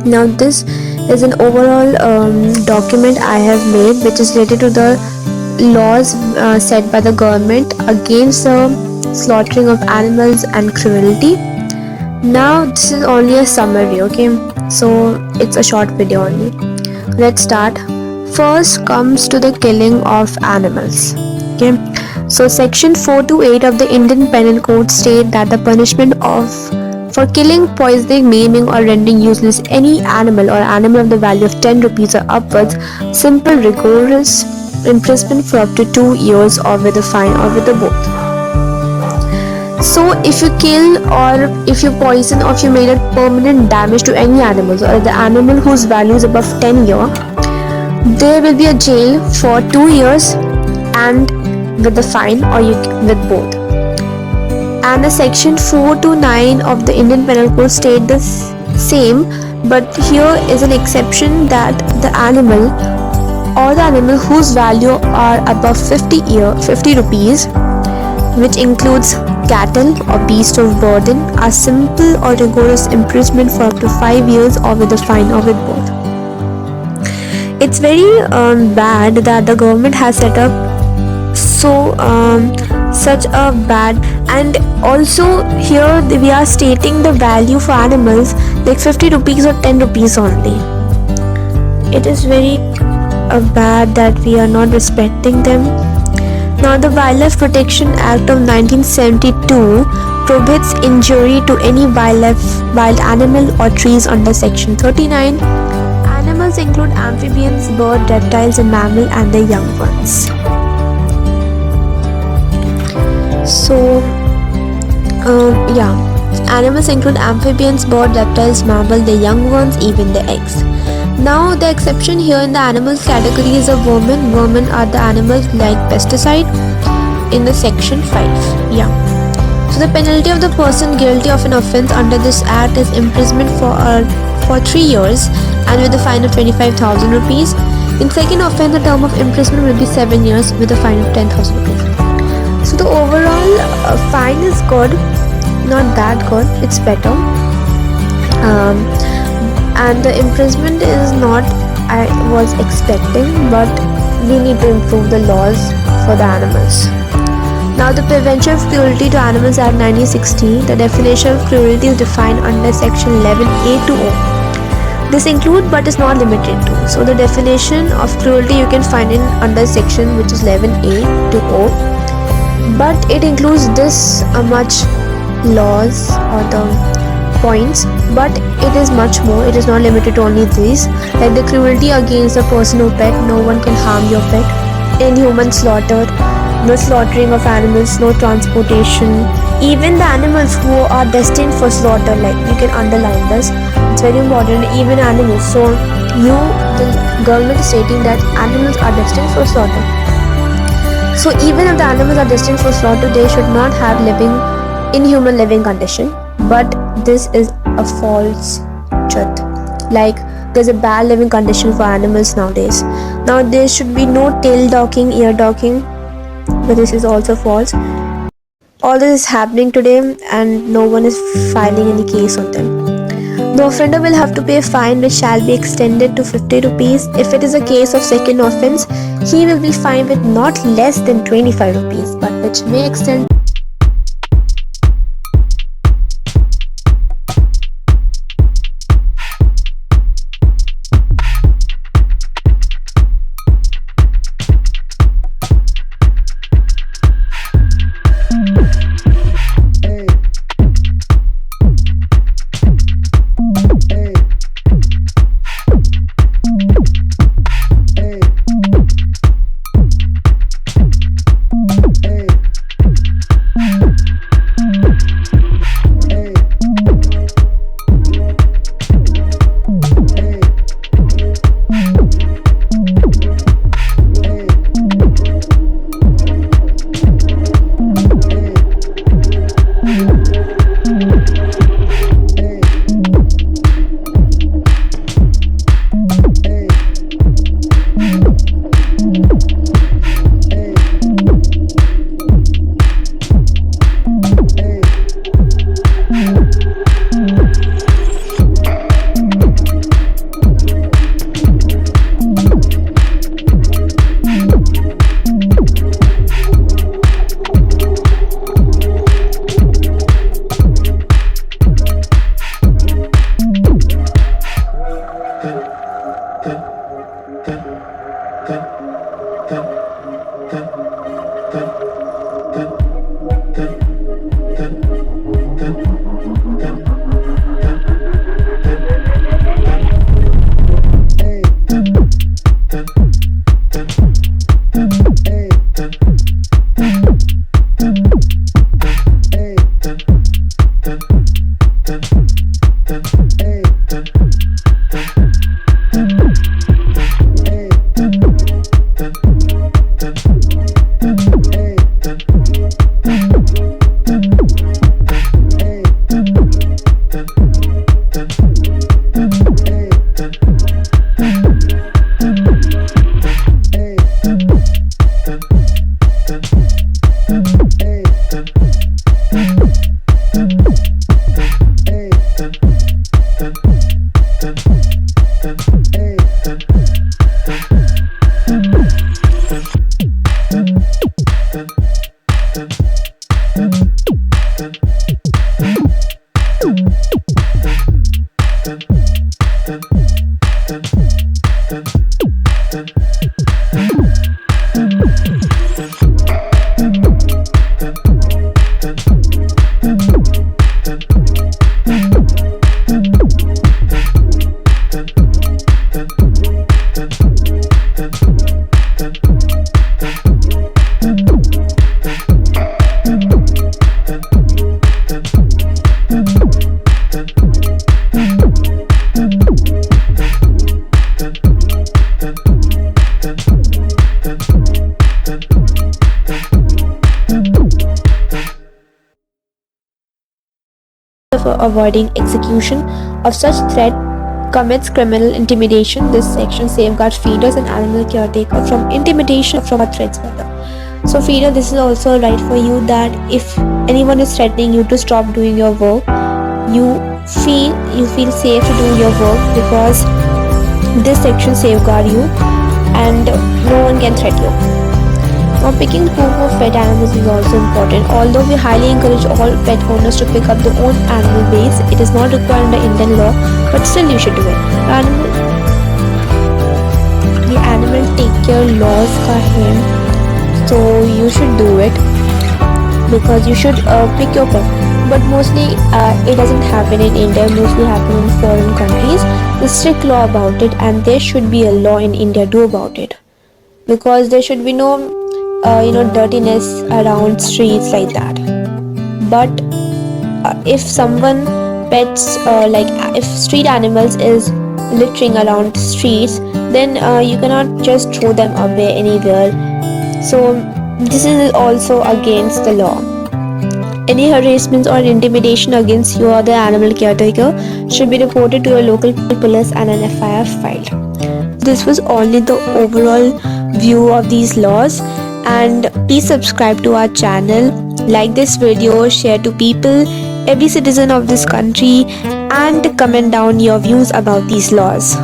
Now this is an overall document I have made, which is related to the laws set by the government against the slaughtering of animals and cruelty. Now this is only a summary, okay? So it's a short video only. Let's start. First comes to the killing of animals. Okay. So section 4 to 8 of the Indian Penal Code state that the punishment for killing, poisoning, maiming or rendering useless any animal or animal of the value of 10 rupees or upwards, simple rigorous imprisonment for up to 2 years or with a fine or with a both. So if you kill or if you poison or if you made a permanent damage to any animals or the animal whose value is above 10 years, there will be a jail for 2 years and with the fine or with both. And the section 4 to 9 of the Indian Penal Code state the same, but here is an exception that the animal or the animal whose value are above 50 rupees, which includes cattle or beasts of burden, are simple or rigorous imprisonment for up to 5 years or with a fine or with both. It's very bad that the government has set up such a bad, and also here we are stating the value for animals like 50 rupees or 10 rupees only. It is very bad that we are not respecting them. Now the Wildlife Protection Act of 1972 prohibits injury to any wild animal or trees under section 39. Animals include amphibians, birds, reptiles and mammals and their young ones. So animals include amphibians, birds, reptiles, mammals, their young ones, even their eggs. Now the exception here in the animals category is a vermin. Vermin are the animals like pesticide in the section 5. So the penalty of the person guilty of an offence under this act is imprisonment for 3 years and with a fine of 25,000 rupees. In second offence, the term of imprisonment will be 7 years with a fine of 10,000 rupees. So the overall fine is good, not that good, it's better. And the imprisonment is not I was expecting, but we need to improve the laws for the animals. Now the Prevention of Cruelty to Animals Act 1960, the definition of cruelty is defined under section 11A to O. This includes but is not limited to. So the definition of cruelty you can find in under section which is 11A to O, but it includes this much laws or the points, but it is much more. It is not limited to only these, like the cruelty against the person or pet. No one can harm your pet. Inhuman slaughter, no slaughtering of animals, no transportation. Even the animals who are destined for slaughter, like you can underline this, it's very important. Even animals. So the government is stating that animals are destined for slaughter. So even if the animals are destined for slaughter, they should not have inhuman living condition. But this is a false truth. Like there's a bad living condition for animals nowadays. Now there should be no tail docking, ear docking, but this is also false. All this is happening today and no one is filing any case on them. The offender will have to pay a fine which shall be extended to 50 rupees. If it is a case of second offence, he will be fined with not less than 25 rupees, but which may extend For avoiding execution of such threat commits criminal intimidation. This section safeguards feeders and animal caretaker from intimidation from threats further. So feeder, this is also right for you that if anyone is threatening you to stop doing your work, you feel safe to do your work because this section safeguard you and no one can threaten you. Now, picking food for pet animals is also important. Although we highly encourage all pet owners to pick up their own animal waste, it is not required under Indian law, but still you should do it. The animal take care laws ka hai, so you should do it because you should pick your pet. But mostly it doesn't happen in India, mostly happen in foreign countries. There's strict law about it and there should be a law in India too about it, because there should be no dirtiness around streets like that. But if someone pets if street animals is littering around the streets, then you cannot just throw them away anywhere. So this is also against the law. Any harassment or intimidation against you or the animal caretaker should be reported to a local police and an FIR filed. This was only the overall view of these laws. And please subscribe to our channel, like this video, share to people, every citizen of this country, and comment down your views about these laws.